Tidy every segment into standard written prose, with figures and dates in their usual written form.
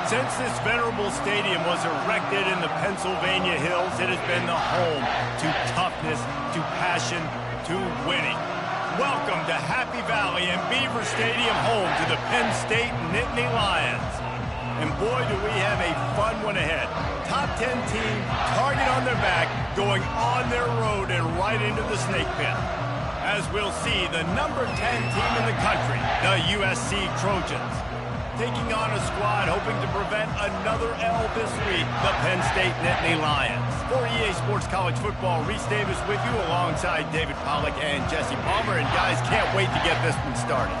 Since this venerable stadium was erected in the Pennsylvania hills, it has been the home to toughness, to passion, to winning. Welcome to Happy Valley and Beaver Stadium, home to the Penn State Nittany Lions. And boy, do we have a fun one ahead. Top 10 team, target on their back, going on their road and right into the snake pit. As we'll see, the number 10 team in the country, the USC Trojans, taking on a squad hoping to prevent another L this week, the Penn State Nittany Lions. For EA Sports College Football, Reese Davis with you alongside David Pollack and Jesse Palmer. And guys, can't wait to get this one started.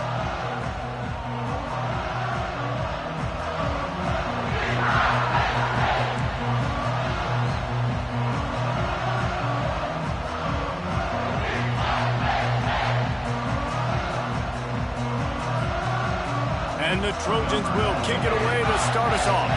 And the Trojans will kick it away to start us off.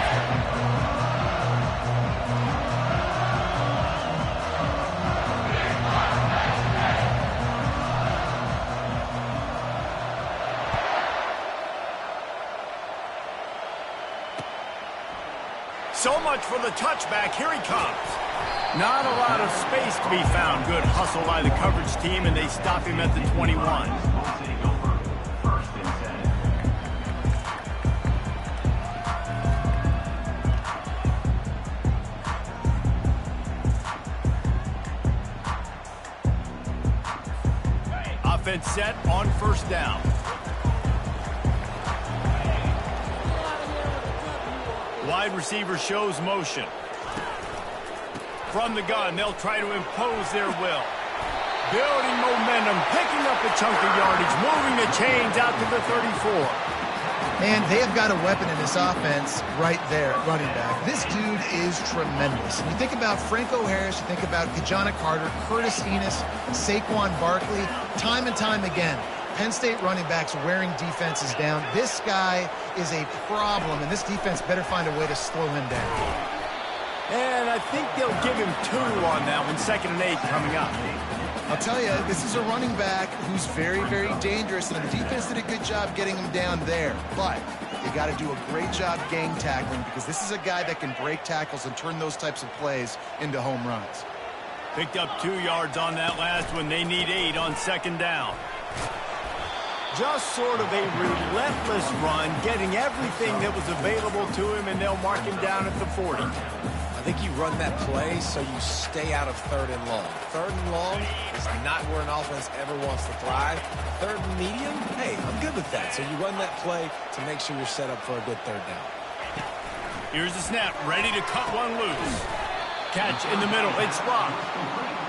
So much for the touchback. Here he comes. Not a lot of space to be found. Good hustle by the coverage team, and they stop him at the 21. Offense set on first down. Wide receiver shows motion. From the gun, they'll try to impose their will. Building momentum, picking up a chunk of yardage, moving the chains out to the 34. Man, they have got a weapon in this offense right there at running back. This dude is tremendous. You think about Franco Harris, you think about Kajana Carter, Curtis Enos, Saquon Barkley, time and time again. Penn State running backs wearing defenses down. This guy is a problem, and this defense better find a way to slow him down. And I think they'll give him 2 on that one, 2nd and 8 coming up. I'll tell you, this is a running back who's very, very dangerous, and the defense did a good job getting him down there. But you got to do a great job gang tackling, because this is a guy that can break tackles and turn those types of plays into home runs. Picked up 2 yards on that last one. They need 8 on 2nd down. Just sort of a relentless run, getting everything that was available to him, and they'll mark him down at the 40. I think you run that play so you stay out of 3rd and long. 3rd and long is not where an offense ever wants to thrive. 3rd and medium, hey, I'm good with that. So you run that play to make sure you're set up for a good 3rd down. Here's the snap, ready to cut one loose. Catch in the middle, it's blocked.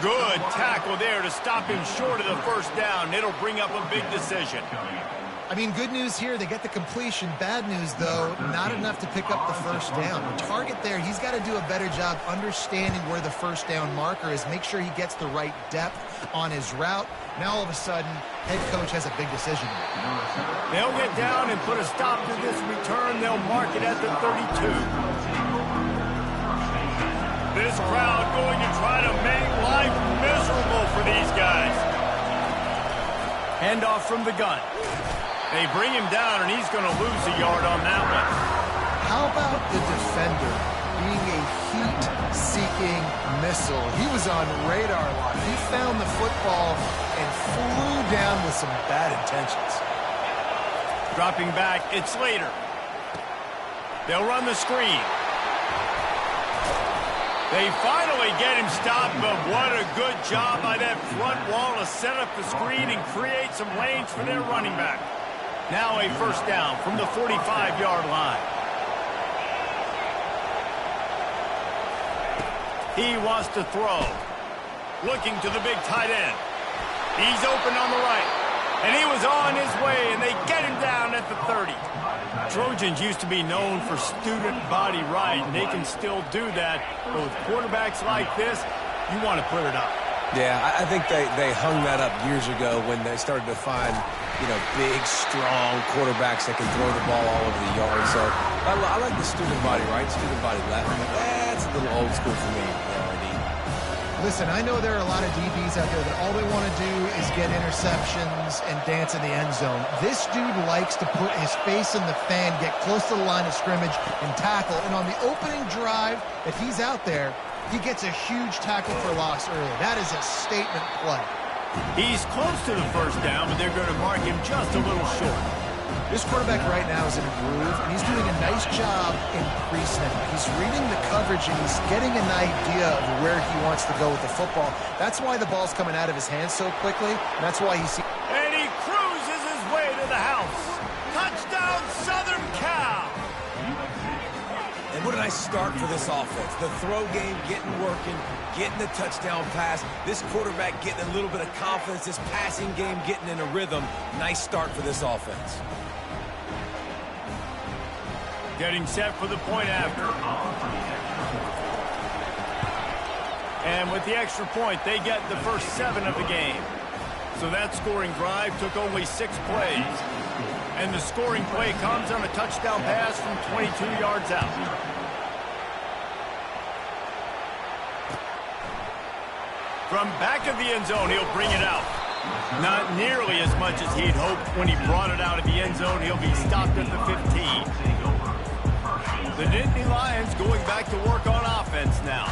Good tackle there to stop him short of the 1st down. It'll bring up a big decision. I mean, good news here, they get the completion. Bad news, though, not enough to pick up the 1st down. The target there, he's got to do a better job understanding where the 1st down marker is, make sure he gets the right depth on his route. Now, all of a sudden, head coach has a big decision. They'll get down and put a stop to this return. They'll mark it at the 32. This crowd going to try to make life miserable for these guys. Handoff from the gun. They bring him down, and he's going to lose a yard on that one. How about the defender being a heat-seeking missile? He was on radar lock. He found the football and flew down with some bad intentions. Dropping back, it's Slater. They'll run the screen. They finally get him stopped, but what a good job by that front wall to set up the screen and create some lanes for their running back. Now a 1st down from the 45-yard line. He wants to throw. Looking to the big tight end. He's open on the right. And he was on his way, and they get him down at the 30. Trojans used to be known for student body right, and they can still do that. But with quarterbacks like this, you want to put it up. Yeah, I think they hung that up years ago when they started to find, big, strong quarterbacks that can throw the ball all over the yard. So I like the student body right, student body left. That's a little old school for me, RD. Listen, I know there are a lot of DBs out there that all they want to do is get interceptions and dance in the end zone. This dude likes to put his face in the fan, get close to the line of scrimmage, and tackle. And on the opening drive that he's out there, he gets a huge tackle for loss early. That is a statement play. He's close to the first down, but they're going to mark him just a little short. This quarterback right now is in a groove, and he's doing a nice job in pre-snap. He's reading the coverage, and he's getting an idea of where he wants to go with the football. That's why the ball's coming out of his hands so quickly, and that's why he's... And he cruises his way to the house. Touchdown, Southern Cal! And what a nice start for this offense. The throw game getting working, getting the touchdown pass. This quarterback getting a little bit of confidence. This passing game getting in a rhythm. Nice start for this offense. Getting set for the point after. And with the extra point, they get the first 7 of the game. So that scoring drive took only 6 plays. And the scoring play comes on a touchdown pass from 22 yards out. From back of the end zone, he'll bring it out. Not nearly as much as he'd hoped when he brought it out of the end zone. He'll be stopped at the 15. The Nittany Lions going back to work on offense now.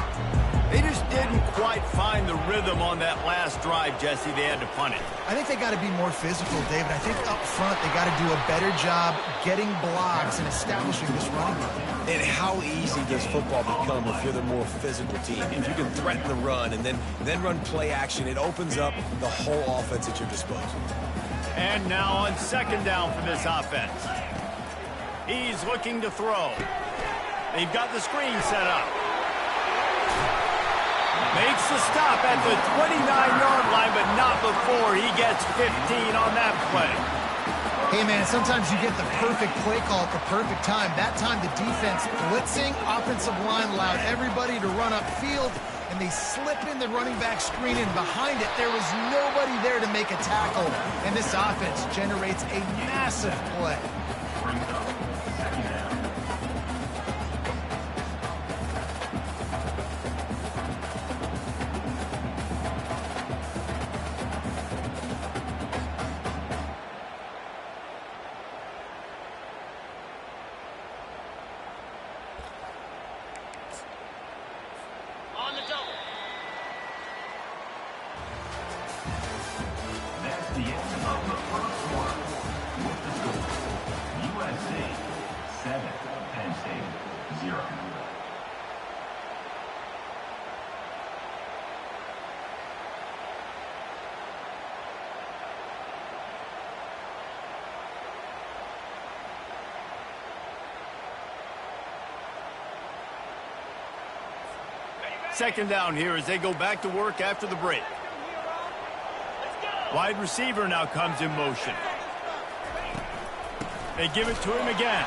They just didn't quite find the rhythm on that last drive, Jesse. They had to punt it. I think they got to be more physical, David. I think up front they got to do a better job getting blocks and establishing this running game. And how easy does football become if you're the more physical team? If you can threaten the run and then run play action, it opens up the whole offense at your disposal. And now on second down for this offense. He's looking to throw. They've got the screen set up. Makes the stop at the 29-yard line, but not before he gets 15 on that play. Hey, man, sometimes you get the perfect play call at the perfect time. That time the defense blitzing, offensive line allowed everybody to run upfield, and they slip in the running back screen, and behind it, there was nobody there to make a tackle, and this offense generates a massive play. Second down here as they go back to work after the break. Wide receiver now comes in motion. They give it to him again.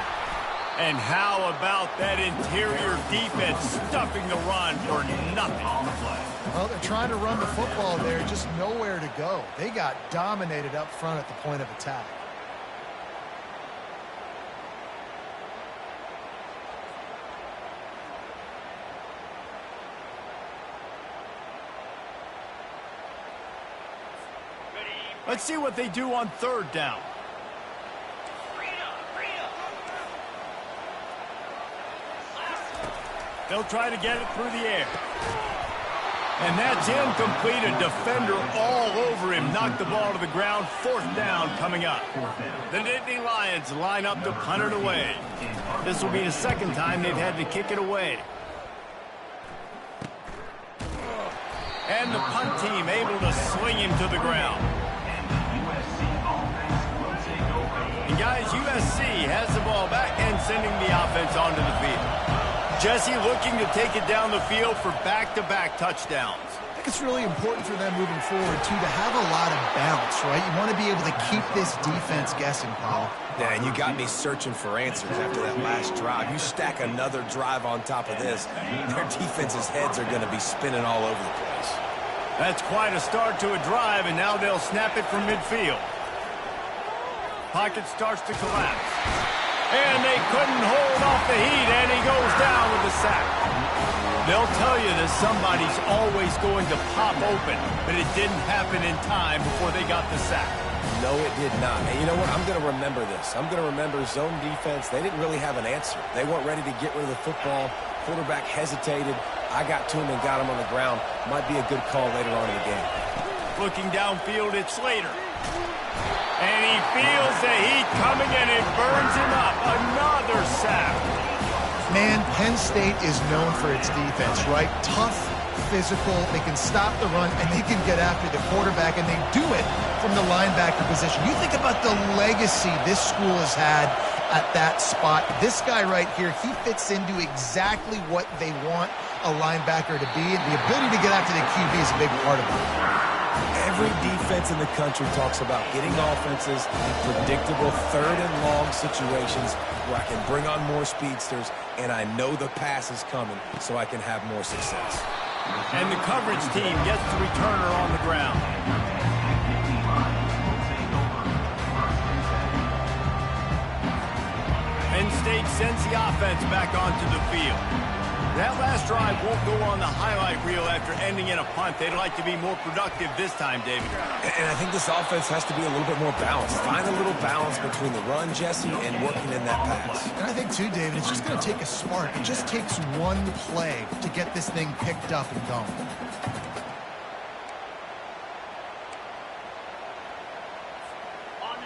And how about that interior defense stuffing the run for nothing on the play? Well, they're trying to run the football there, just nowhere to go. They got dominated up front at the point of attack. Let's see what they do on third down. They'll try to get it through the air. And that's incomplete. A defender all over him. Knocked the ball to the ground. Fourth down coming up. The Nittany Lions line up to punt it away. This will be the second time they've had to kick it away. And the punt team able to sling him to the ground. And guys, USC has the ball back and sending the offense onto the field. Jesse looking to take it down the field for back-to-back touchdowns. I think it's really important for them moving forward, too, to have a lot of bounce, right? You want to be able to keep this defense guessing, Paul. Yeah, and you got me searching for answers after that last drive. You stack another drive on top of this, their defense's heads are going to be spinning all over the place. That's quite a start to a drive, and now they'll snap it from midfield. Pocket starts to collapse. And they couldn't hold off the heat, and he goes down with a sack. They'll tell you that somebody's always going to pop open, but it didn't happen in time before they got the sack. No, it did not. And you know what? I'm going to remember this. I'm going to remember zone defense. They didn't really have an answer. They weren't ready to get rid of the football. Quarterback hesitated. I got to him and got him on the ground. Might be a good call later on in the game. Looking downfield, it's Slater. And he feels the heat coming, and it burns him up. Another sack. Man, Penn State is known for its defense, right? Tough, physical, they can stop the run, and they can get after the quarterback, and they do it from the linebacker position. You think about the legacy this school has had at that spot. This guy right here, he fits into exactly what they want a linebacker to be, and the ability to get after the QB is a big part of it. Every defense in the country talks about getting offenses in predictable third and long situations where I can bring on more speedsters and I know the pass is coming so I can have more success. And the coverage team gets the returner on the ground. Penn State sends the offense back onto the field. That last drive won't go on the highlight reel after ending in a punt. They'd like to be more productive this time, David. And I think this offense has to be a little bit more balanced. Find a little balance between the run, Jesse, and working in that pass. And I think, too, David, it's just going to take a spark. It just takes one play to get this thing picked up and going.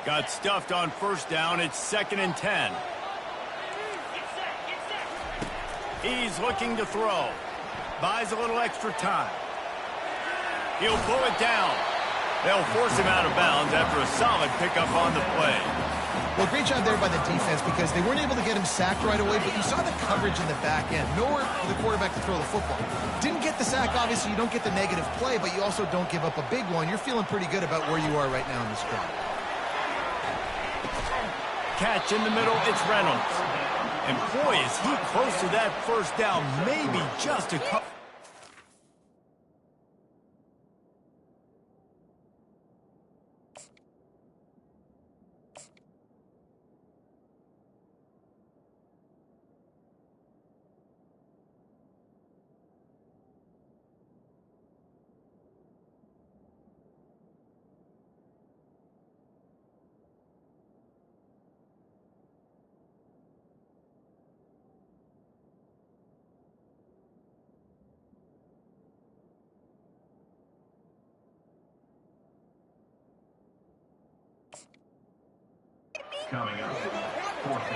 Got stuffed on first down. It's 2nd and 10. He's looking to throw. Buys a little extra time. He'll pull it down. They'll force him out of bounds after a solid pickup on the play. Well, great job there by the defense because they weren't able to get him sacked right away, but you saw the coverage in the back end. Nowhere for the quarterback to throw the football. Didn't get the sack, obviously. You don't get the negative play, but you also don't give up a big one. You're feeling pretty good about where you are right now in this drive. Catch in the middle, it's Reynolds. And boy, is he close to that first down, maybe just a couple.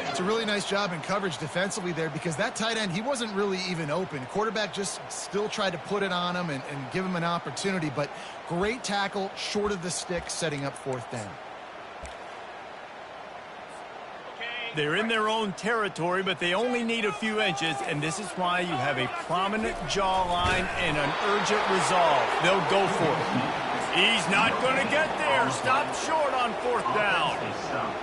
It's a really nice job in coverage defensively there because that tight end, he wasn't really even open. Quarterback just still tried to put it on him and give him an opportunity, but great tackle, short of the stick, setting up 4th down. They're in their own territory, but they only need a few inches, and this is why you have a prominent jawline and an urgent resolve. They'll go for it. He's not going to get there. Stopped short on 4th down.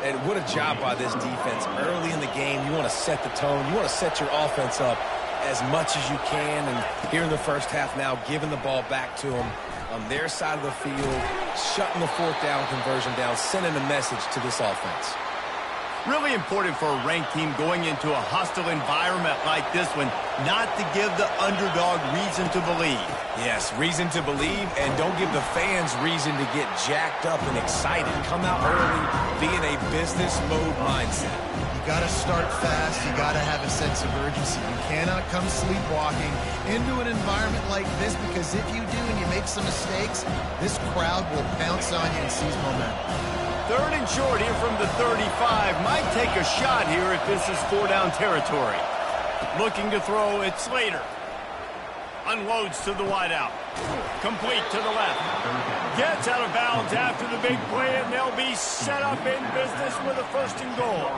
And what a job by this defense. Early in the game, you want to set the tone. You want to set your offense up as much as you can. And here in the first half now, giving the ball back to them on their side of the field, shutting the 4th down conversion down, sending a message to this offense. Really important for a ranked team going into a hostile environment like this one, not to give the underdog reason to believe. Yes, reason to believe, and don't give the fans reason to get jacked up and excited. Come out early, be in a business mode mindset. You got to start fast. You got to have a sense of urgency. You cannot come sleepwalking into an environment like this because if you do and you make some mistakes, this crowd will pounce on you and seize momentum. 3rd and short here from the 35. Might take a shot here if this is 4-down territory. Looking to throw, it's Slater. Unloads to the wideout. Complete to the left. Gets out of bounds after the big play, and they'll be set up in business with a 1st and goal.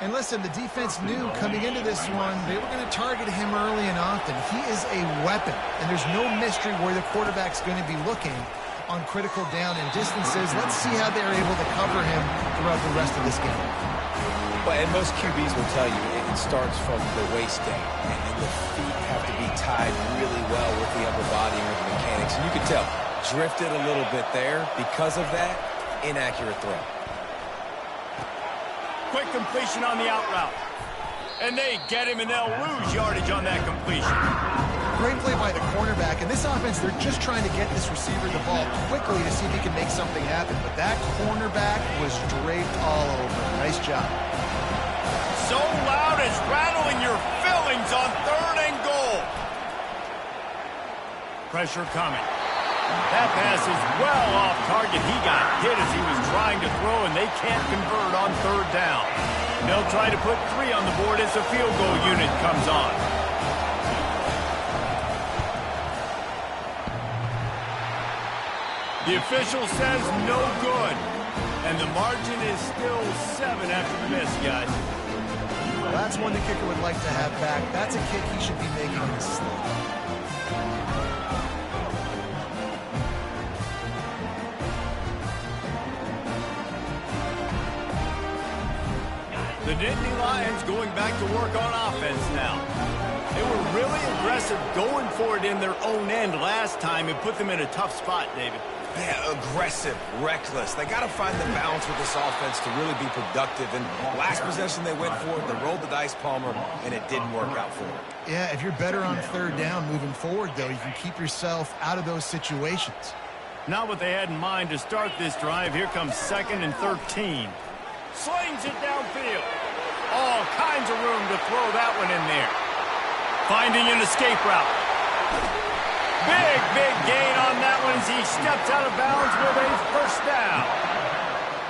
And listen, the defense knew coming into this one, they were going to target him early and often. He is a weapon, and there's no mystery where the quarterback's going to be looking on critical down and distances. Let's see how they're able to cover him throughout the rest of this game. But and most QBs will tell you it starts from the waist down, and the feet have to be tied really well with the upper body and with the mechanics. And you can tell, drifted a little bit there. Because of that, inaccurate throw. Quick completion on the out route. And they get him, and they'll lose yardage on that completion. Great play by the cornerback. In this offense, they're just trying to get this receiver the ball quickly to see if he can make something happen. But that cornerback was draped all over. Nice job. So loud it's rattling your fillings on 3rd and goal. Pressure coming. That pass is well off target. He got hit as he was trying to throw, and they can't convert on 3rd down. They'll try to put 3 on the board as the field goal unit comes on. The official says no good, and the margin is still 7 after the miss, guys. Well, that's one the kicker would like to have back. That's a kick he should be making in his sleep. The Nittany Lions going back to work on offense now. They were really aggressive going for it in their own end last time. It put them in a tough spot, David. Yeah, aggressive, reckless. They got to find the balance with this offense to really be productive. And last possession they went for it, they rolled the dice, Palmer, and it didn't work out for them. Yeah, if you're better on 3rd down moving forward, though, you can keep yourself out of those situations. Not what they had in mind to start this drive. Here comes 2nd and 13. Slings it downfield. All kinds of room to throw that one in there. Finding an escape route. Big gain on that one as he steps out of bounds with a 1st down.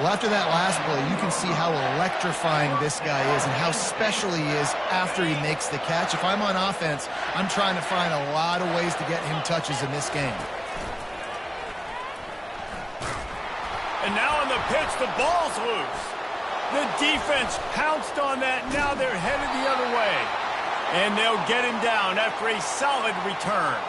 Well, after that last play, you can see how electrifying this guy is and how special he is after he makes the catch. If I'm on offense, I'm trying to find a lot of ways to get him touches in this game. And now on the pitch, the ball's loose. The defense pounced on that. Now they're headed the other way. And they'll get him down after a solid return.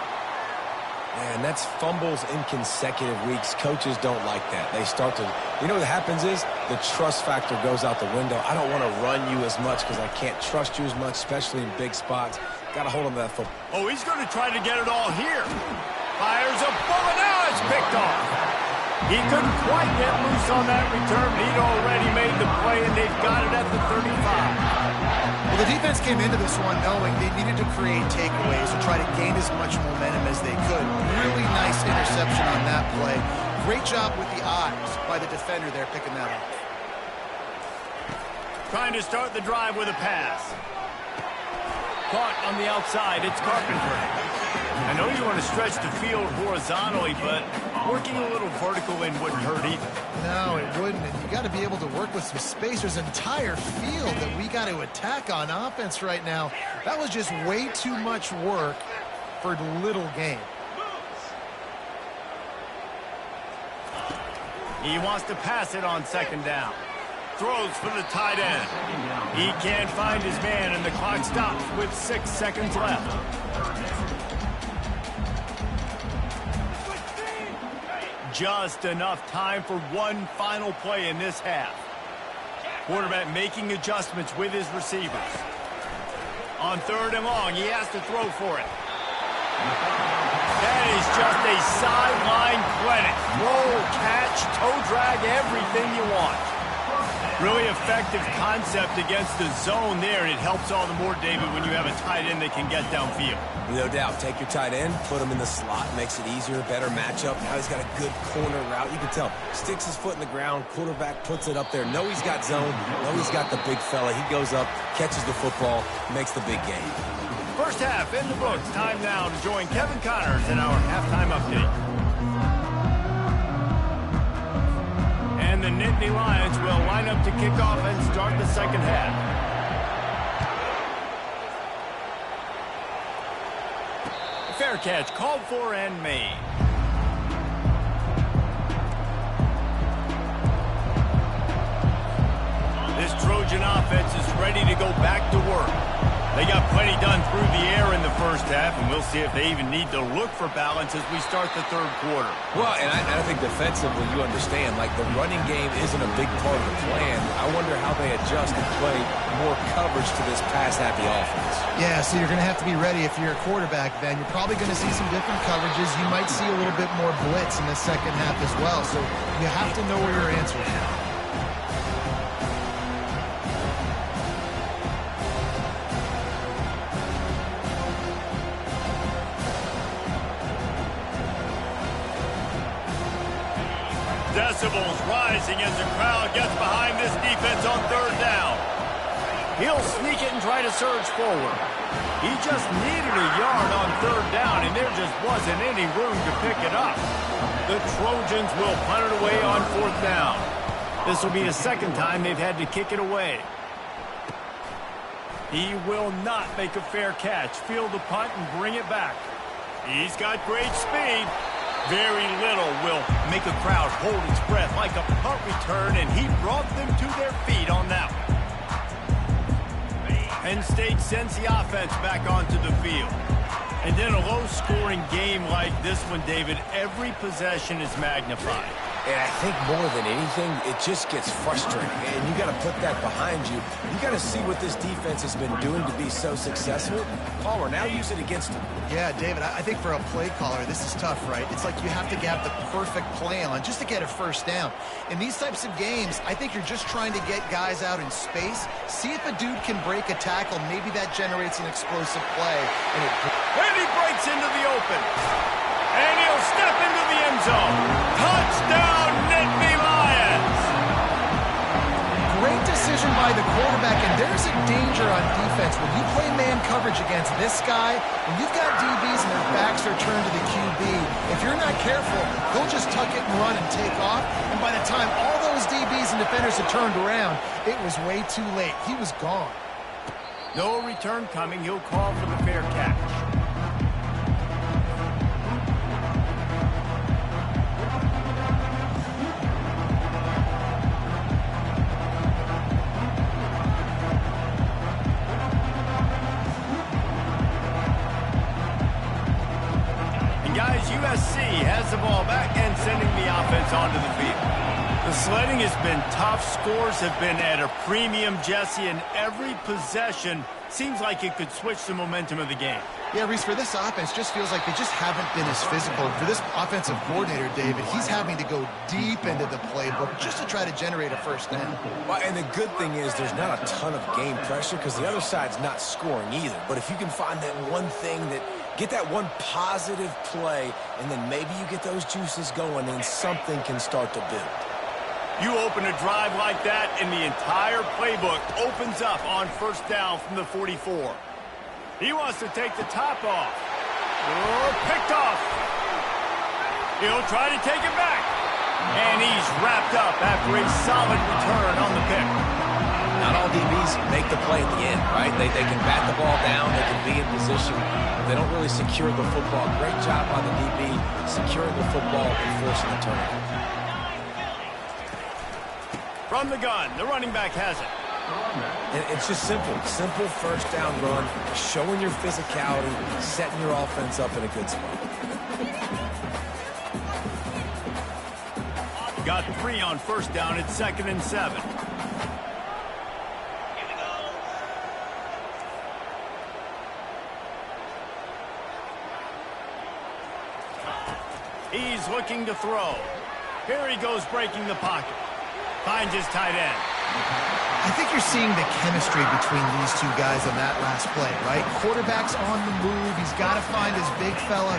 Man, that's fumbles in consecutive weeks. Coaches don't like that. They start to, you know what happens is the trust factor goes out the window. I don't want to run you as much because I can't trust you as much, especially in big spots. Got to hold on to that football. Oh, he's going to try to get it all here. Fires a bullet. Now it's picked off. He couldn't quite get loose on that return. He'd already made the play, and they've got it at the 35. Well, the defense came into this one knowing they needed to create takeaways to try to gain as much momentum as they could. Really nice interception on that play. Great job with the eyes by the defender there picking that up. Trying to start the drive with a pass. Caught on the outside. It's Carpenter. I know you want to stretch the field horizontally, but working a little vertical in wouldn't hurt either. No, it wouldn't. And you got to be able to work with some space. There's an entire field that we got to attack on offense right now. That was just way too much work for little gain. He wants to pass it on 2nd down. Throws for the tight end. He can't find his man, and the clock stops with 6 seconds left. Just enough time for one final play in this half. Quarterback making adjustments with his receivers. On 3rd and long, he has to throw for it. That is just a sideline clinic. Roll, catch, toe drag, everything you want. Really effective concept against the zone there, and it helps all the more, David, when you have a tight end that can get downfield. No doubt. Take your tight end, put him in the slot, makes it easier, better matchup. Now he's got a good corner route. You can tell. Sticks his foot in the ground, quarterback puts it up there. Know he's got zone, know he's got the big fella. He goes up, catches the football, makes the big game. First half in the books. Time now to join Kevin Connors in our halftime update. And the Nittany Lions will line up to kick off and start the 2nd half. Fair catch called for and made. This Trojan offense is ready to go back to work. They got plenty done through the air in the first half, and we'll see if they even need to look for balance as we start the 3rd quarter. Well, and I think defensively, you understand, like the running game isn't a big part of the plan. I wonder how they adjust and play more coverage to this pass-happy offense. Yeah, so you're going to have to be ready if you're a quarterback, then. You're probably going to see some different coverages. You might see a little bit more blitz in the 2nd half as well, so you have to know where your answers are. embarrassing as the crowd gets behind this defense on third down. He'll sneak it and try to surge forward. He just needed a yard on third down, and there just wasn't any room to pick it up. The Trojans will punt it away on fourth down. This will be the second time they've had to kick it away. He will not make a fair catch. Field the punt and bring it back. He's got great speed. Very little will make a crowd hold its breath like a punt return, and he brought them to their feet on that one. Penn State sends the offense back onto the field. And in a low-scoring game like this one, David, every possession is magnified. And I think more than anything, it just gets frustrating. And you got to put that behind you. You got to see what this defense has been doing to be so successful. Caller, now use it against them. Yeah, David, I think for a play caller, this is tough, right? It's like you have to have the perfect play on just to get a first down. In these types of games, I think you're just trying to get guys out in space, see if a dude can break a tackle. Maybe that generates an explosive play. And he breaks into the open. And he'll step into the end zone. Touchdown, Nittany Lions! Great decision by the quarterback, and there's a danger on defense. When you play man coverage against this guy, when you've got DBs and their backs are turned to the QB, if you're not careful, they'll just tuck it and run and take off. And by the time all those DBs and defenders had turned around, it was way too late. He was gone. No return coming. He'll call for the fair catch. Guys, USC has the ball back and sending the offense onto the field. The sledding has been tough. Scores have been at a premium, Jesse, and every possession seems like it could switch the momentum of the game. Yeah, Reese, for this offense, just feels like they just haven't been as physical. For this offensive coordinator, David, he's having to go deep into the playbook just to try to generate a first down. Well, and the good thing is there's not a ton of game pressure because the other side's not scoring either. But if you can find that one thing that get that one positive play, and then maybe you get those juices going, and something can start to build. You open a drive like that, and the entire playbook opens up on first down from the 44. He wants to take the top off. Oh, picked off. He'll try to take it back. And he's wrapped up after a solid return on the pick. Not all DBs make the play at the end, right? They can bat the ball down, they can be in position. They don't really secure the football. Great job by the DB securing the football and forcing the turnover. From the gun, the running back has it. And it's just simple first down run, showing your physicality, setting your offense up in a good spot. Got 3 on first down. It's 2nd and 7. He's looking to throw. Here he goes breaking the pocket. Finds his tight end. I think you're seeing the chemistry between these two guys on that last play, right? Quarterback's on the move. He's got to find his big fella.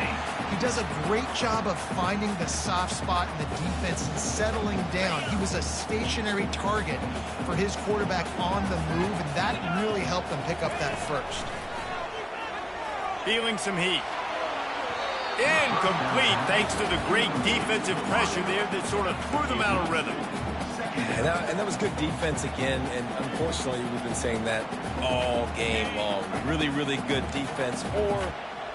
He does a great job of finding the soft spot in the defense and settling down. He was a stationary target for his quarterback on the move, and that really helped them pick up that first. Feeling some heat. Incomplete thanks to the great defensive pressure there that sort of threw them out of rhythm. And that was good defense again, and unfortunately we've been saying that all game long. Really, really good defense. Or,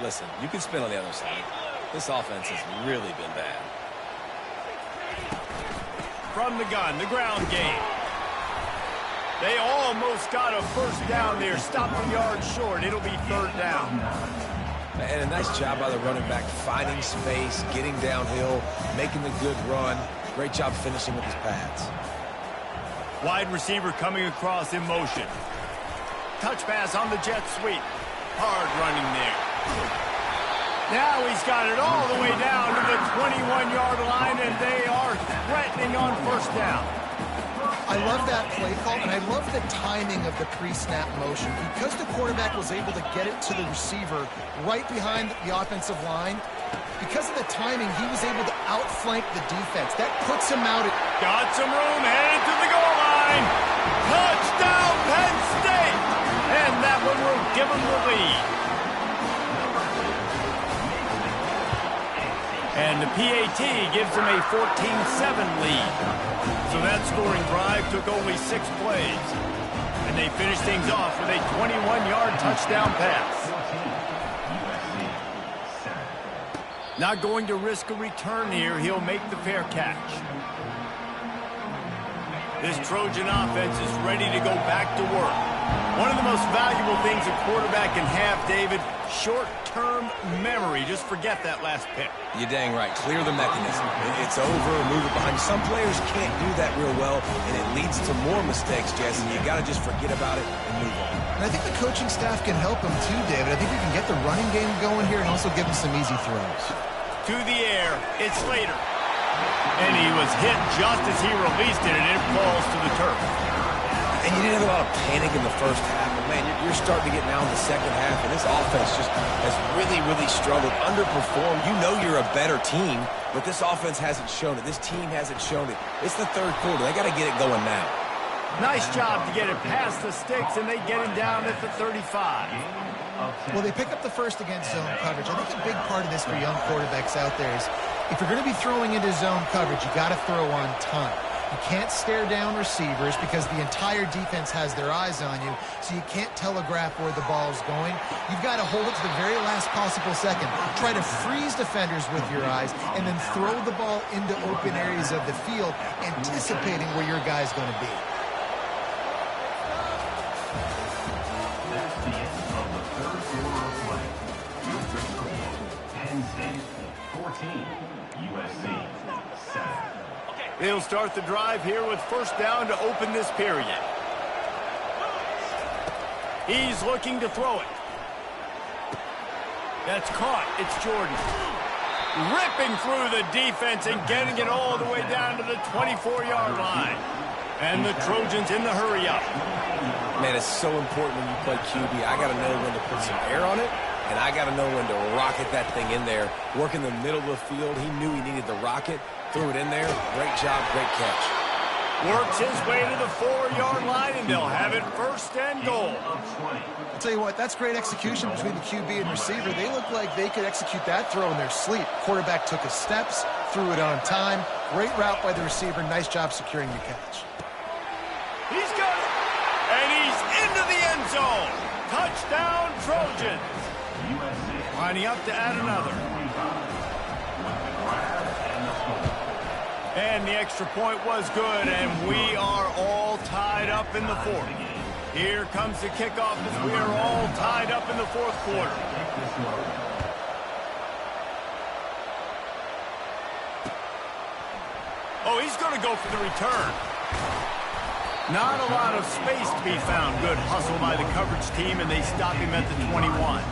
listen, you can spin on the other side. This offense has really been bad. From the gun, the ground game. They almost got a first down there. Stopped a yard short. It'll be 3rd down. And a nice job by the running back, finding space, getting downhill, making the good run. Great job finishing with his pads. Wide receiver coming across in motion. Touch pass on the jet sweep. Hard running there. Now he's got it all the way down to the 21-yard line, and they are threatening on first down. I love that play call, and I love the timing of the pre-snap motion. Because the quarterback was able to get it to the receiver right behind the offensive line, Because of the timing, he was able to outflank the defense. That puts him out at... Got some room, headed to the goal line. Touchdown, Penn State! And that one will give them the lead. And the PAT gives them a 14-7 lead. So that scoring drive took only 6 plays. And they finished things off with a 21-yard touchdown pass. Not going to risk a return here. He'll make the fair catch. This Trojan offense is ready to go back to work. One of the most valuable things a quarterback can have, David, short-term memory. Just forget that last pick. You're dang right. Clear the mechanism. It's over, move it behind. Some players can't do that real well, and it leads to more mistakes, Jesse. You got to just forget about it and move on. And I think the coaching staff can help him too, David. I think we can get the running game going here and also give him some easy throws. To the air, it's Slater. And he was hit just as he released it, and it falls to the turf. And you didn't have a lot of panic in the first half. But, man, you're starting to get now in the second half, and this offense just has really, really struggled, underperformed. You know you're a better team, but this offense hasn't shown it. This team hasn't shown it. It's the third quarter. They got to get it going now. Nice job to get it past the sticks, and they get him down at the 35. Well, they pick up the first against zone coverage. I think a big part of this for young quarterbacks out there is if you're going to be throwing into zone coverage, you got to throw on time. You can't stare down receivers because the entire defense has their eyes on you, so you can't telegraph where the ball's going. You've got to hold it to the very last possible second. Try to freeze defenders with your eyes and then throw the ball into open areas of the field, anticipating where your guy's going to be. They'll start the drive here with first down to open this period. He's looking to throw it. That's caught. It's Jordan. Ripping through the defense and getting it all the way down to the 24-yard line. And the Trojans in the hurry up. Man, it's so important when you play QB. I got to know when to put some air on it, and I got to know when to rocket that thing in there. Work in the middle of the field. He knew he needed the rocket. Threw it in there. Great job, great catch. Works his way to the 4-yard line, and they'll have it first and goal. I'll tell you what, that's great execution between the QB and receiver. They look like they could execute that throw in their sleep. Quarterback took his steps, threw it on time. Great route by the receiver. Nice job securing the catch. He's got it. And he's into the end zone. Touchdown, Trojans. Lining up to add another. And the extra point was good, and we are all tied up in the fourth. Here comes the kickoff as we are all tied up in the fourth quarter. Oh, he's going to go for the return. Not a lot of space to be found. Good hustle by the coverage team, and they stop him at the 21.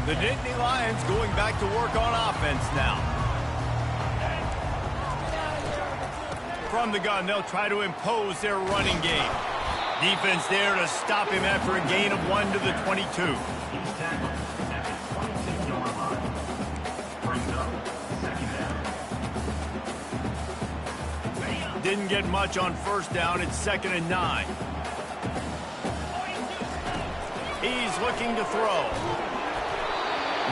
The Nittany Lions going back to work on offense now. From the gun, they'll try to impose their running game. Defense there to stop him after a gain of 1 to the 22. Didn't get much on first down. It's 2nd and 9. He's looking to throw.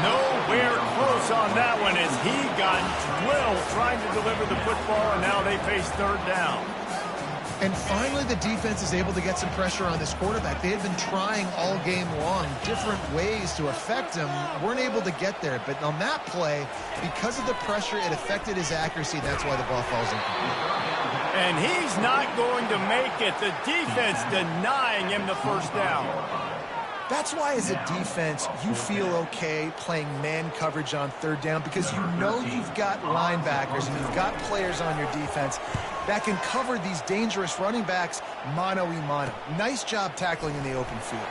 Nowhere close on that one as he got drilled trying to deliver the football, and now they face 3rd down. And finally, the defense is able to get some pressure on this quarterback. They had been trying all game long different ways to affect him. Weren't able to get there. But on that play, because of the pressure, it affected his accuracy. That's why the ball falls incomplete. And he's not going to make it. The defense denying him the first down. That's why, as a defense, you feel okay playing man coverage on 3rd down because you know you've got linebackers and you've got players on your defense that can cover these dangerous running backs mano-a-mano. Nice job tackling in the open field.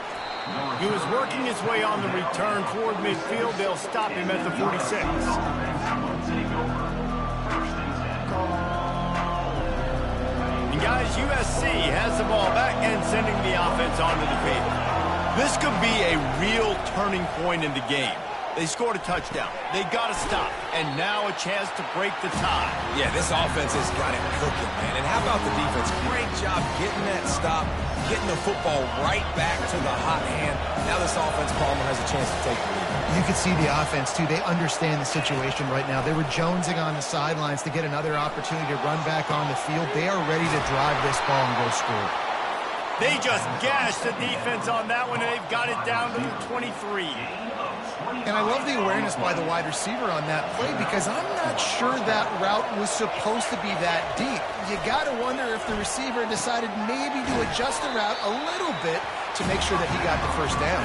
He was working his way on the return toward midfield. They'll stop him at the 46. And guys, USC has the ball back and sending the offense onto the field. This could be a real turning point in the game. They scored a touchdown. They got to stop. And now a chance to break the tie. Yeah, this offense has got it cooking, man. And how about the defense? Great job getting that stop, getting the football right back to the hot hand. Now this offense, Palmer, has a chance to take the lead. You can see the offense, too. They understand the situation right now. They were jonesing on the sidelines to get another opportunity to run back on the field. They are ready to drive this ball and go score. They just gashed the defense on that one, and they've got it down to the 23. And I love the awareness by the wide receiver on that play because I'm not sure that route was supposed to be that deep. You got to wonder if the receiver decided maybe to adjust the route a little bit to make sure that he got the first down.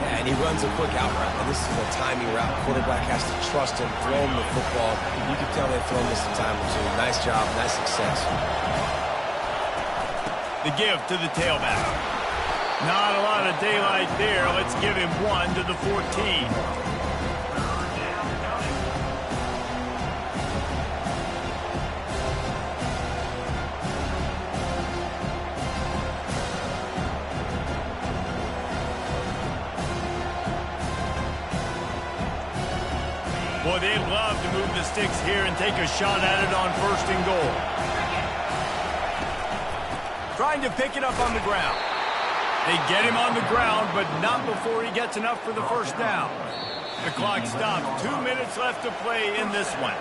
Yeah, and he runs a quick out route. And this is a timing route. Quarterback has to trust him, throw him the football. You can tell they've thrown this a time or two. Nice job, nice success. The give to the tailback. Not a lot of daylight there. Let's give him 1 to the 14. Boy, they'd love to move the sticks here and take a shot at it on 1st and goal. Trying to pick it up on the ground. They get him on the ground, but not before he gets enough for the first down. The clock stops. 2 minutes left to play in this one.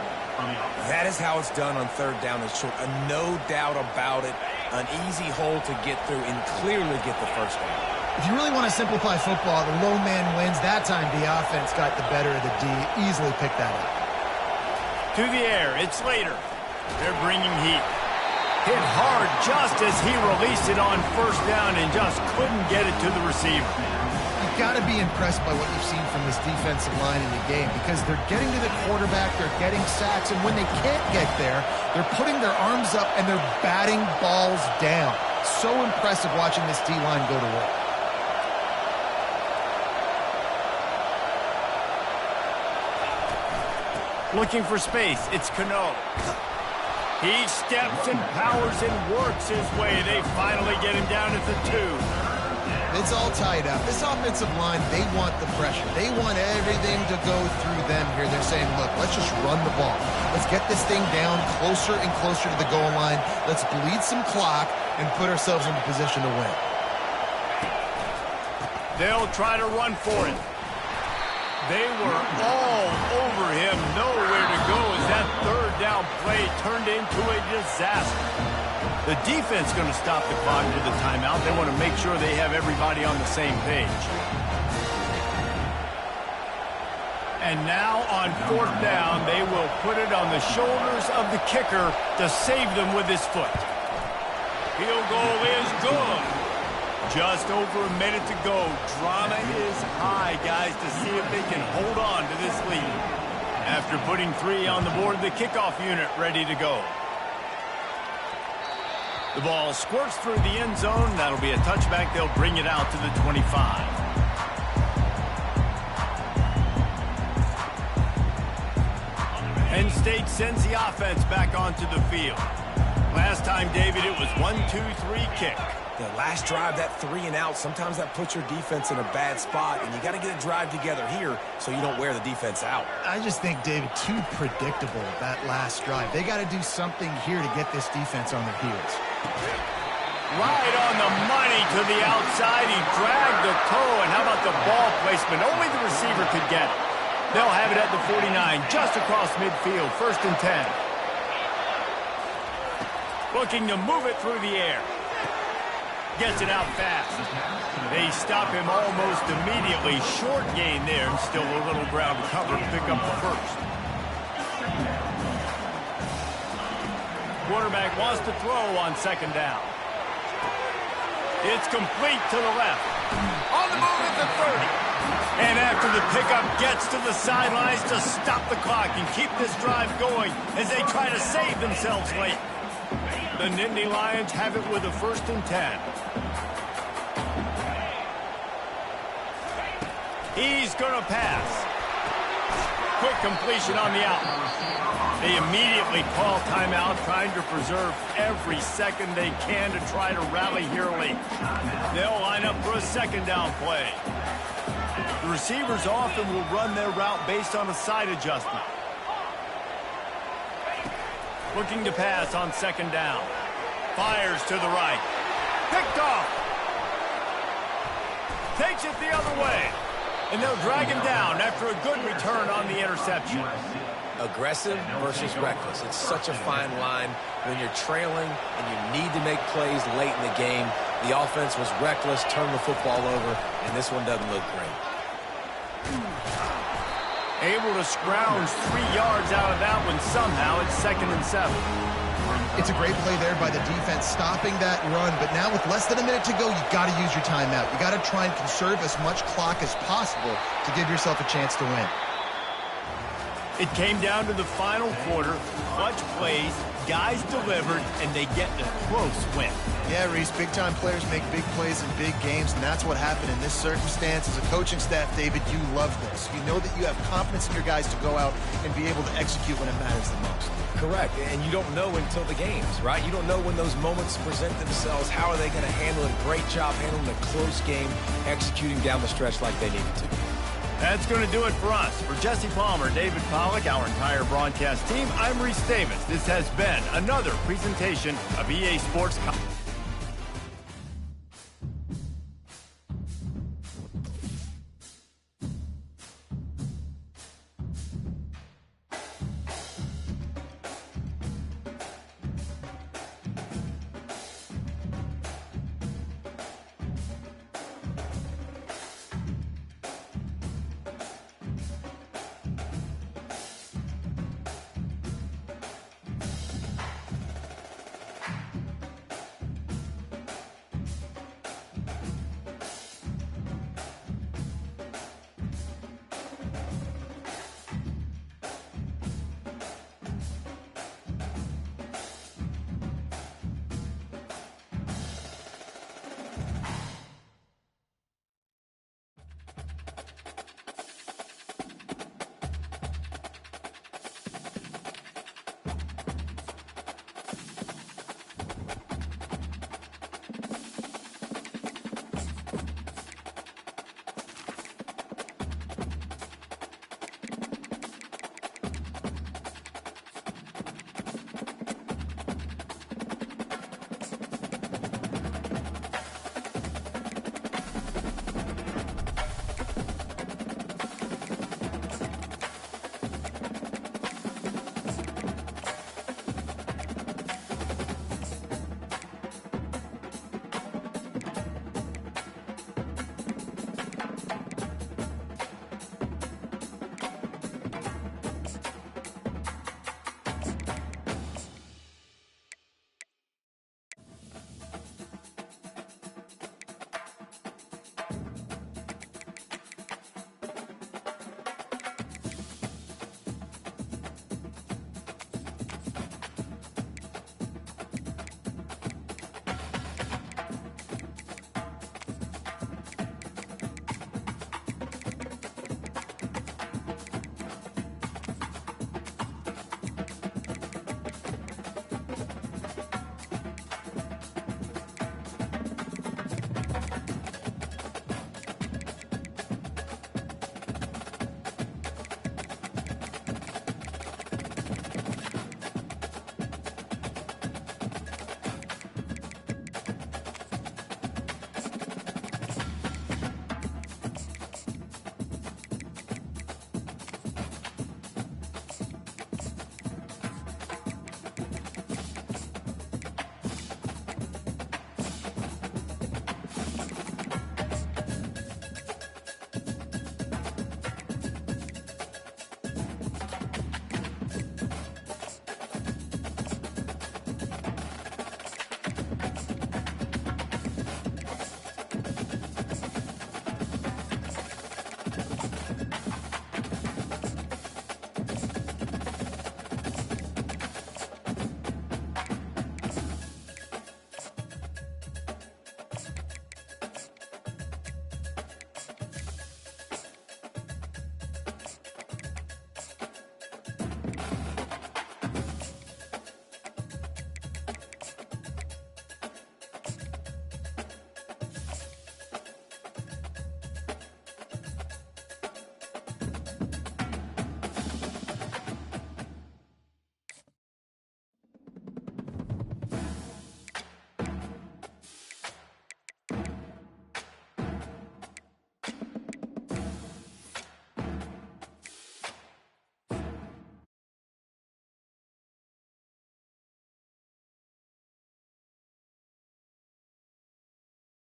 That is how it's done on 3rd down and short. No doubt about it. An easy hole to get through and clearly get the first down. If you really want to simplify football, the low man wins. That time the offense got the better of the D. Easily picked that up. To the air. It's Slater. They're bringing heat. Hit hard just as he released it on 1st down and just couldn't get it to the receiver. You've got to be impressed by what you've seen from this defensive line in the game because they're getting to the quarterback, they're getting sacks, and when they can't get there, they're putting their arms up and they're batting balls down. So impressive watching this D-line go to work. Looking for space. It's Cano. He steps and powers and works his way. They finally get him down at the 2. It's all tied up. This offensive line, they want the pressure. They want everything to go through them here. They're saying, look, let's just run the ball. Let's get this thing down closer and closer to the goal line. Let's bleed some clock and put ourselves into position to win. They'll try to run for it. They were all over him, nowhere to go as that 3rd down play turned into a disaster. The defense going to stop the clock with a timeout. They want to make sure they have everybody on the same page. And now on 4th down, they will put it on the shoulders of the kicker to save them with his foot. Field goal is good. Just over a minute to go. Drama is high, guys, to see if they can hold on to this lead. After putting 3 on the board, the kickoff unit ready to go. The ball squirts through the end zone. That'll be a touchback. They'll bring it out to the 25. Penn State sends the offense back onto the field. Last time, David, it was 1-2-3 kick. The last drive, that 3 and out, sometimes that puts your defense in a bad spot, and you got to get a drive together here so you don't wear the defense out. I just think, David, too predictable, that last drive. They got to do something here to get this defense on their heels. Right on the money to the outside. He dragged the toe, and how about the ball placement? Only the receiver could get it. They'll have it at the 49, just across midfield, 1st and 10. Looking to move it through the air. Gets it out fast. They stop him almost immediately. Short gain there, and still a little ground to cover to pick up the 1st. Quarterback wants to throw on 2nd down. It's complete to the left. On the move at the 30. And after the pickup gets to the sidelines to stop the clock and keep this drive going as they try to save themselves late. The Nittany Lions have it with a 1st and 10. He's going to pass. Quick completion on the out. They immediately call timeout, trying to preserve every second they can to try to rally here late. They'll line up for a second down play. The receivers often will run their route based on a side adjustment. Looking to pass on second down. Fires to the right. Picked off. Takes it the other way. And they'll drag him down after a good return on the interception. Aggressive versus reckless. It's such a fine line when you're trailing and you need to make plays late in the game. The offense was reckless, turned the football over, and this one doesn't look great. Able to scrounge 3 yards out of that one somehow. It's 2nd and 7. It's a great play there by the defense, stopping that run. But now with less than a minute to go, you got to use your timeout. You got to try and conserve as much clock as possible to give yourself a chance to win. It came down to the final quarter. Clutch plays, guys delivered, and they get a close win. Yeah, Reese, big-time players make big plays in big games, and that's what happened in this circumstance. As a coaching staff, David, you love this. You know that you have confidence in your guys to go out and be able to execute when it matters the most. Correct, and you don't know until the games, right? You don't know when those moments present themselves. How are they going to handle it? Great job handling a close game, executing down the stretch like they needed to. That's going to do it for us. For Jesse Palmer, David Pollack, our entire broadcast team, I'm Reese Davis. This has been another presentation of EA Sports.